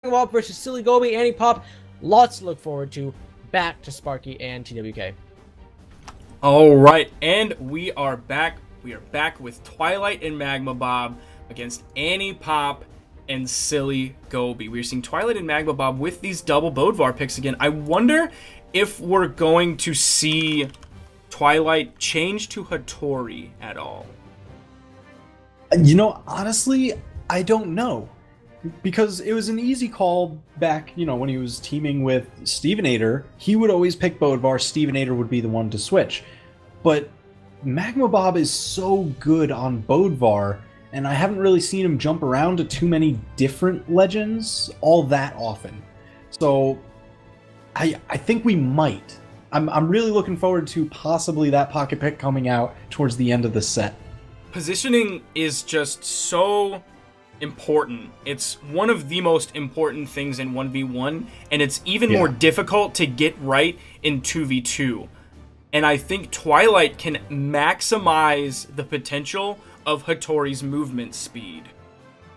Magmabob versus Sillygobi, Anniepop. Lots to look forward to. Back to Sparky and TWK. Alright, and we are back. We are back with Twilight and Magmabob against Anniepop and Sillygobi. We're seeing Twilight and Magmabob with these double Bodvar picks again. I wonder if we're going to see Twilight change to Hattori at all. You know, honestly, I don't know. Because it was an easy call back, you know, when he was teaming with Stevenator. He would always pick Bodvar, Stevenator would be the one to switch. But Magmabob is so good on Bodvar, and I haven't really seen him jump around to too many different legends all that often. So I think we might. I'm really looking forward to possibly that pocket pick coming out towards the end of the set. Positioning is just so important. It's one of the most important things in 1v1, and it's even more difficult to get right in 2v2. And I think Twilight can maximize the potential of Hattori's movement speed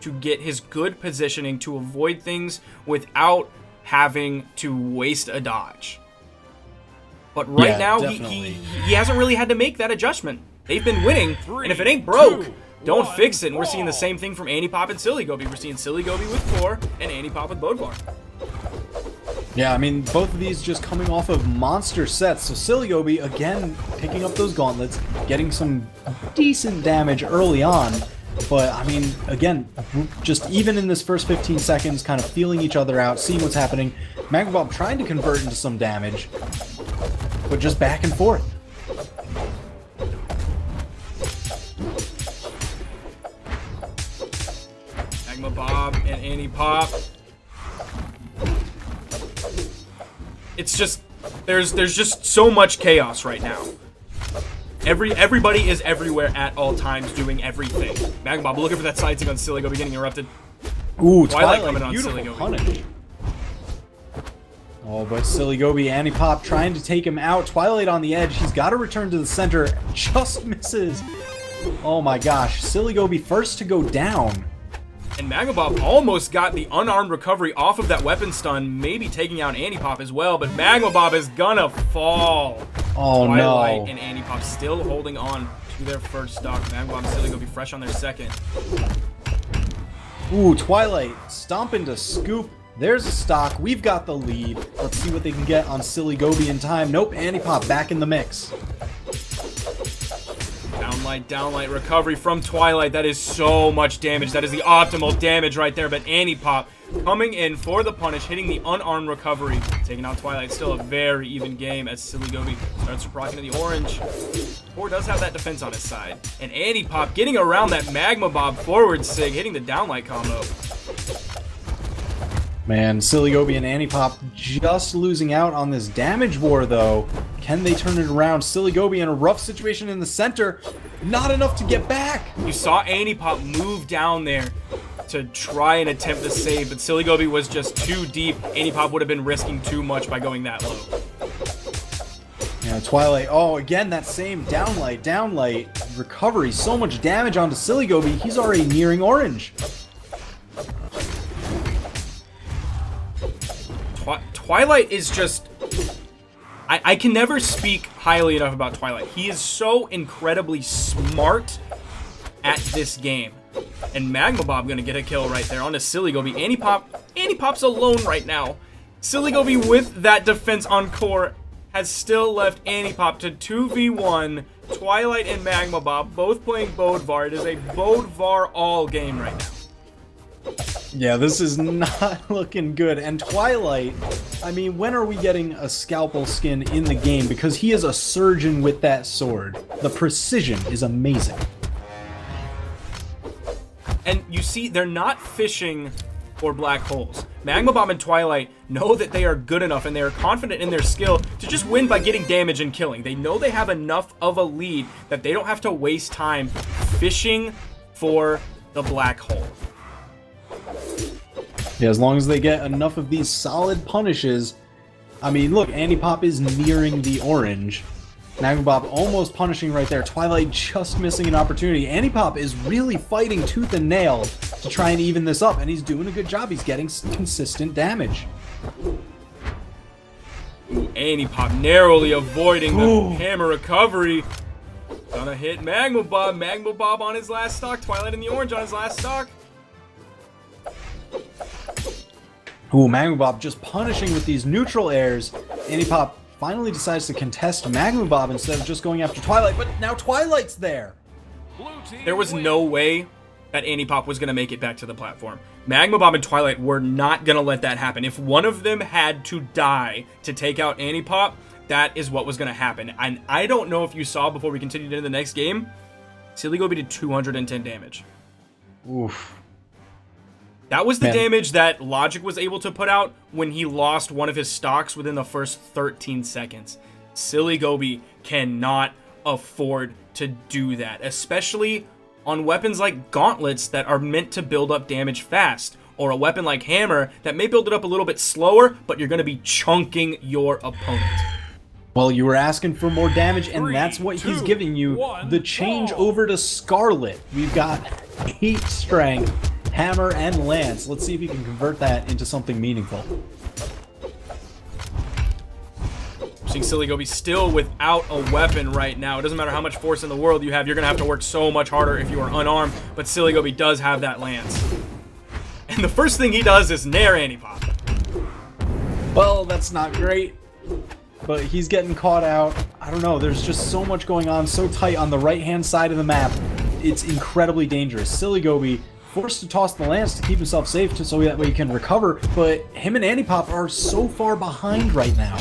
to get his good positioning to avoid things without having to waste a dodge. But right now, he hasn't really had to make that adjustment. They've been winning, and if it ain't broke, don't fix it. And we're seeing the same thing from Anniepop and Sillygobi. We're seeing Sillygobi with Core and Anniepop with Bodvar. Yeah, I mean, both of these just coming off of monster sets. So Sillygobi, again, picking up those gauntlets, getting some decent damage early on. But, I mean, again, just even in this first 15 seconds, kind of feeling each other out, seeing what's happening. Magmabob trying to convert into some damage, but just back and forth. Magmabob and Anniepop. It's just there's just so much chaos right now. Everybody is everywhere at all times doing everything. Magmabob looking for that side stick on Sillygobi getting interrupted. Ooh, Twilight coming on beautiful Sillygobi. punish. Oh, but Sillygobi, Anniepop trying to take him out. Twilight on the edge. He's got to return to the center. Just misses. Oh my gosh. Sillygobi first to go down. And Magmabob almost got the unarmed recovery off of that weapon stun, maybe taking out Anniepop as well, but Magmabob is gonna fall. Oh Twilight no. and Anniepop still holding on to their first stock. Magmabob and Sillygobi fresh on their second. Ooh, Twilight stomping to scoop. There's a stock. We've got the lead. Let's see what they can get on Sillygobi in time. Nope, Anniepop back in the mix. Downlight recovery from Twilight. That is so much damage. That is the optimal damage right there. But Anniepop coming in for the punish, hitting the unarmed recovery, taking out Twilight. Still a very even game as Sillygobi starts rocking to the orange. Core does have that defense on his side. And Anniepop getting around that Magmabob forward sig, hitting the downlight combo. Man, Sillygobi and Anniepop just losing out on this damage war, though. Can they turn it around? Sillygobi in a rough situation in the center. Not enough to get back. You saw Anniepop move down there to try and attempt the save, but Sillygobi was just too deep. Anniepop would have been risking too much by going that low. Yeah, Twilight. Oh, again, that same downlight recovery. So much damage onto Sillygobi. He's already nearing orange. Twilight is just... I can never speak highly enough about Twilight. He is so incredibly smart at this game. And Magmabob gonna get a kill right there onto Sillygobi. Anniepop's alone right now. Sillygobi with that defense on Core has still left Anniepop to 2v1. Twilight and Magmabob both playing Bodvar. It is a Bodvar all game right now. Yeah, this is not looking good. And Twilight, I mean, when are we getting a scalpel skin in the game? Because he is a surgeon with that sword. The precision is amazing. And you see, they're not fishing for black holes. Magmabob and Twilight know that they are good enough and they are confident in their skill to just win by getting damage and killing. They know they have enough of a lead that they don't have to waste time fishing for the black hole. Yeah, as long as they get enough of these solid punishes. I mean, look, Anniepop is nearing the orange. Magmabob almost punishing right there. Twilight just missing an opportunity. Anniepop is really fighting tooth and nail to try and even this up, and he's doing a good job. He's getting consistent damage. Ooh, Anniepop narrowly avoiding the hammer recovery. Gonna hit Magmabob. Magmabob on his last stock. Twilight in the orange on his last stock. Ooh, Magmabob just punishing with these neutral airs. Anniepop finally decides to contest Magmabob instead of just going after Twilight, but now Twilight's there. There was no way that Anniepop was going to make it back to the platform. Magmabob and Twilight were not going to let that happen. If one of them had to die to take out Anniepop, that is what was going to happen. And I don't know if you saw before we continued into the next game, Sillygobi did 210 damage. Oof. That was the damage that Logic was able to put out when he lost one of his stocks within the first 13 seconds. Sillygobi cannot afford to do that, especially on weapons like gauntlets that are meant to build up damage fast, or a weapon like hammer that may build it up a little bit slower, but you're going to be chunking your opponent. Well, you were asking for more damage, and that's what he's giving you. The change over to Scarlet. We've got 8 strength, hammer, and lance. Let's see if he can convert that into something meaningful. Seeing Sillygobi still without a weapon right now. It doesn't matter how much force in the world you have, you're going to have to work so much harder if you are unarmed, but Sillygobi does have that lance. And the first thing he does is nair Anniepop. Well, that's not great, but he's getting caught out. I don't know, there's just so much going on, so tight on the right-hand side of the map. It's incredibly dangerous. Sillygobi forced to toss the lance to keep himself safe so that way he can recover, but him and Anniepop are so far behind right now.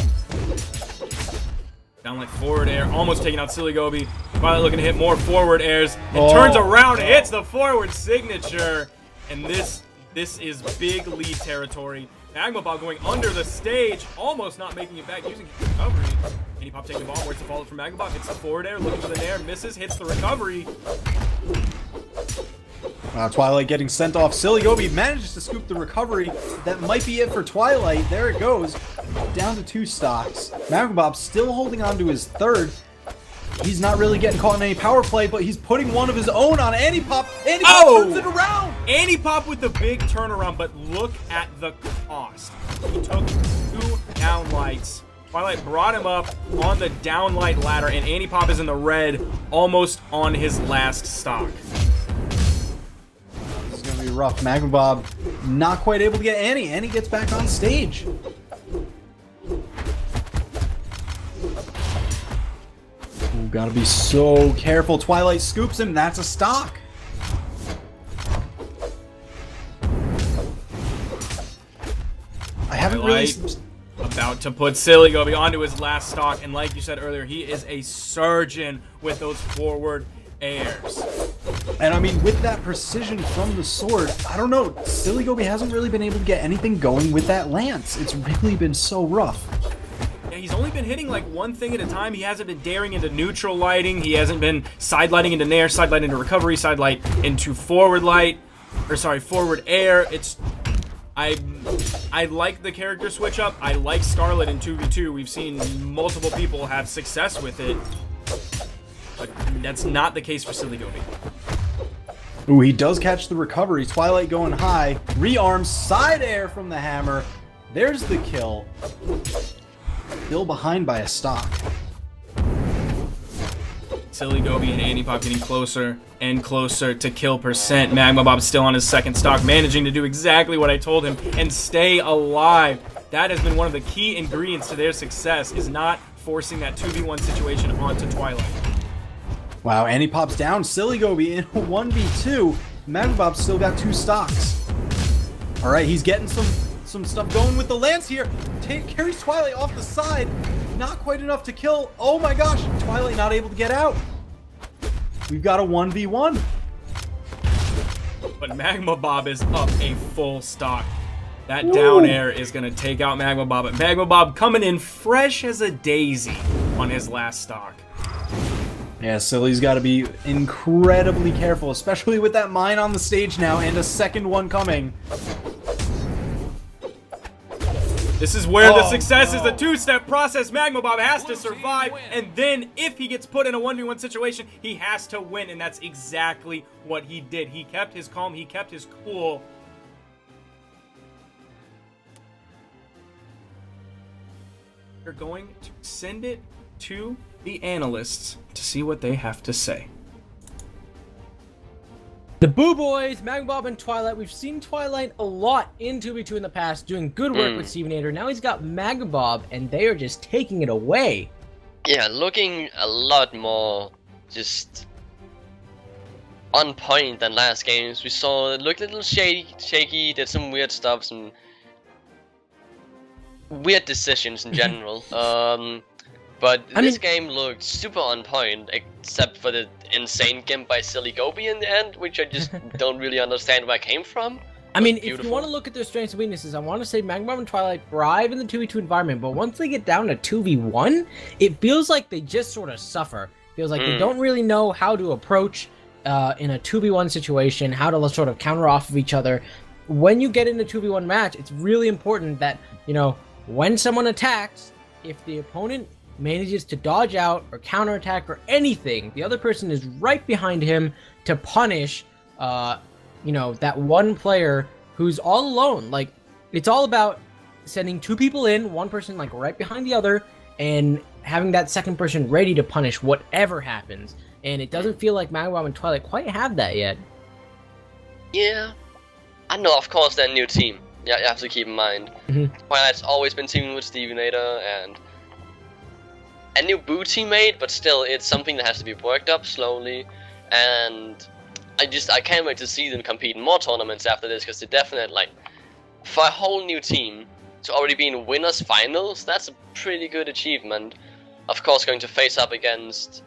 Down like forward air, almost taking out Sillygobi. Twilight looking to hit more forward airs, and turns around and hits the forward signature. And this is big lead territory. Magmabob going under the stage, almost not making it back, using his recovery. Anniepop taking the bomb, where's the follow from Magmabob? Hits the forward air, looking for the nair, misses, hits the recovery. Twilight getting sent off. Sillygobi manages to scoop the recovery. That might be it for Twilight. There it goes. Down to 2 stocks. Magmabob still holding on to his 3rd. He's not really getting caught in any power play, but he's putting one of his own on Anniepop. Anniepop turns it around! Anniepop with the big turnaround, but look at the cost. He took 2 downlights. Twilight brought him up on the downlight ladder, and Anniepop is in the red, almost on his last stock. This is going to be rough. Magmabob not quite able to get Annie. Annie gets back on stage. Ooh, gotta be so careful. Twilight scoops him. That's a stock. I haven't really... About to put Sillygobi onto his last stock, and like you said earlier, he is a surgeon with those forward airs. And I mean, with that precision from the sword, I don't know, Sillygobi hasn't really been able to get anything going with that lance. It's really been so rough. Yeah, he's only been hitting like one thing at a time. He hasn't been daring into neutral lighting. He hasn't been side lighting into nair, side light into recovery, side light into forward light, or sorry, forward air. I like the character switch up. I like Scarlet in 2v2. We've seen multiple people have success with it, but that's not the case for Sillygobi. Ooh, he does catch the recovery. Twilight going high. Rearms, side air from the hammer. There's the kill. Still behind by a stock. Sillygobi and Anniepop getting closer and closer to kill percent. Magmabob still on his 2nd stock, managing to do exactly what I told him and stay alive. That has been one of the key ingredients to their success, is not forcing that 2v1 situation onto Twilight. Wow, Anniepop's down. Sillygobi in a 1v2. Magmabob still got 2 stocks. All right, he's getting some stuff going with the lance here. Carries Twilight off the side. Not quite enough to kill. Oh my gosh, Twilight not able to get out. We've got a 1v1. But Magmabob is up a full stock. That down air is going to take out Magmabob. But Magmabob coming in fresh as a daisy on his last stock. Yeah, Silly's got to be incredibly careful, especially with that mine on the stage now and a 2nd one coming. This is where the Oh, success is no. a two-step process. Magmabob has to survive, and then if he gets put in a 1v1 situation, he has to win, and that's exactly what he did. He kept his calm, he kept his cool. We're going to send it to the analysts to see what they have to say. The Boo Boys, Magmabob, and Twilight. We've seen Twilight a lot in 2v2 in the past, doing good work with Stevenator. Now he's got Magmabob, and they are just taking it away. Yeah, looking a lot more just on point than last games. We saw it looked a little shaky, did some weird stuff, some weird decisions in general. But this game looked super on point, except for the insane gimp by Sillygobi in the end, which I just don't really understand where it came from. I mean, if you want to look at their strengths and weaknesses, I want to say Magmabob and Twilight thrive in the 2v2 environment, but once they get down to 2v1, it feels like they just sort of suffer. Feels like they don't really know how to approach in a 2v1 situation, how to sort of counter off of each other. When you get in a 2v1 match, it's really important that, you know, when someone attacks, if the opponent manages to dodge out or counterattack or anything, the other person is right behind him to punish, you know, that one player who's all alone. Like, it's all about sending two people in, one person like right behind the other, and having that second person ready to punish whatever happens. And it doesn't feel like Magmabob and Twilight quite have that yet. Yeah, I know. Of course, they're a new team. Yeah, you have to keep in mind. Twilight's always been teaming with Stevenator and a new Boo teammate, but still, it's something that has to be worked up slowly. And I can't wait to see them compete in more tournaments after this, because they're definitely, like, for a whole new team to already be in winners finals, that's a pretty good achievement. Of course, going to face up against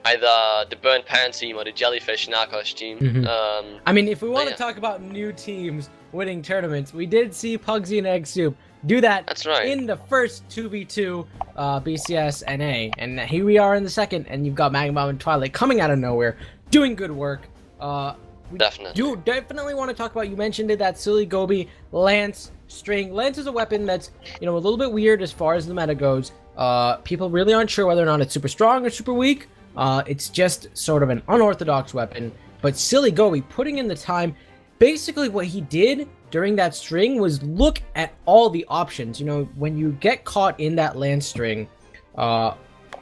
either the Burnt Pan team or the Jellyfish Narcos team. I mean, if we want to talk about new teams winning tournaments, we did see Pugsy and Egg Soup do that. That's right. In the first 2v2 BCS NA, and here we are in the second, and you've got Magmabob and Twilight coming out of nowhere, doing good work. We definitely want to talk about, you mentioned it, that Sillygobi Lance string. Lance is a weapon that's, you know, a little bit weird as far as the meta goes. People really aren't sure whether or not it's super strong or super weak. It's just sort of an unorthodox weapon, but Sillygobi putting in the time. Basically what he did during that string was look at all the options. You know, when you get caught in that Lance string,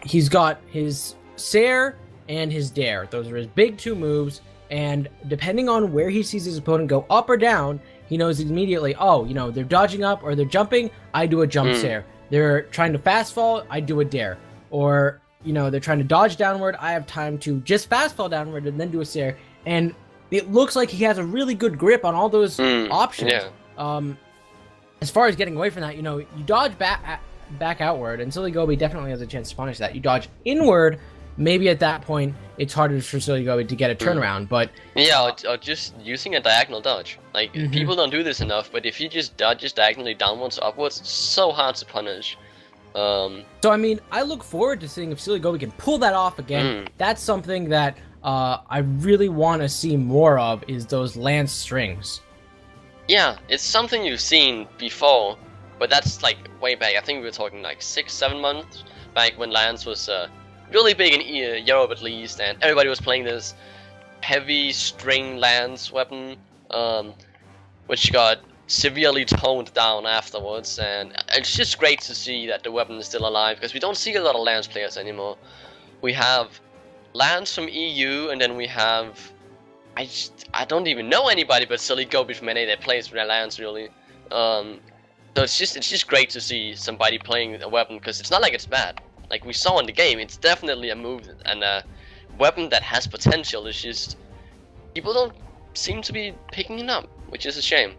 he's got his Sair and his Dare. Those are his big two moves, and depending on where he sees his opponent go up or down, he knows immediately, oh, you know, they're dodging up or they're jumping, I do a jump Sair. They're trying to fast fall, I do a Dare. Or, you know, they're trying to dodge downward, I have time to just fast fall downward and then do a Sair. And it looks like he has a really good grip on all those options. Yeah. As far as getting away from that, you know, you dodge back outward, and Sillygobi definitely has a chance to punish that. You dodge inward, maybe at that point it's harder for Sillygobi to get a turnaround, but yeah, or just using a diagonal dodge. Like, people don't do this enough, but if you just dodge diagonally downwards, upwards, it's so hard to punish. So I mean, I look forward to seeing if Sillygobi can pull that off again. That's something that I really want to see more of, is those Lance strings. Yeah, it's something you've seen before, but that's like way back. I think we were talking like 6-7 months back when Lance was really big in Europe at least, and everybody was playing this heavy string Lance weapon, which got severely toned down afterwards, and it's just great to see that the weapon is still alive, because we don't see a lot of Lance players anymore. We have Lance from EU, and then we have, I don't even know anybody but Sillygobi from NA that plays with Lance, really. So it's just great to see somebody playing a weapon, because it's not like it's bad. Like we saw in the game, it's definitely a move and a weapon that has potential. It's just people don't seem to be picking it up, which is a shame.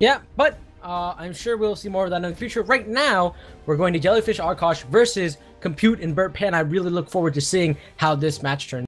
Yeah, but I'm sure we'll see more of that in the future. Right now, we're going to Jellyfish Arkosh versus Compute and Burnt Pan. I really look forward to seeing how this match turns.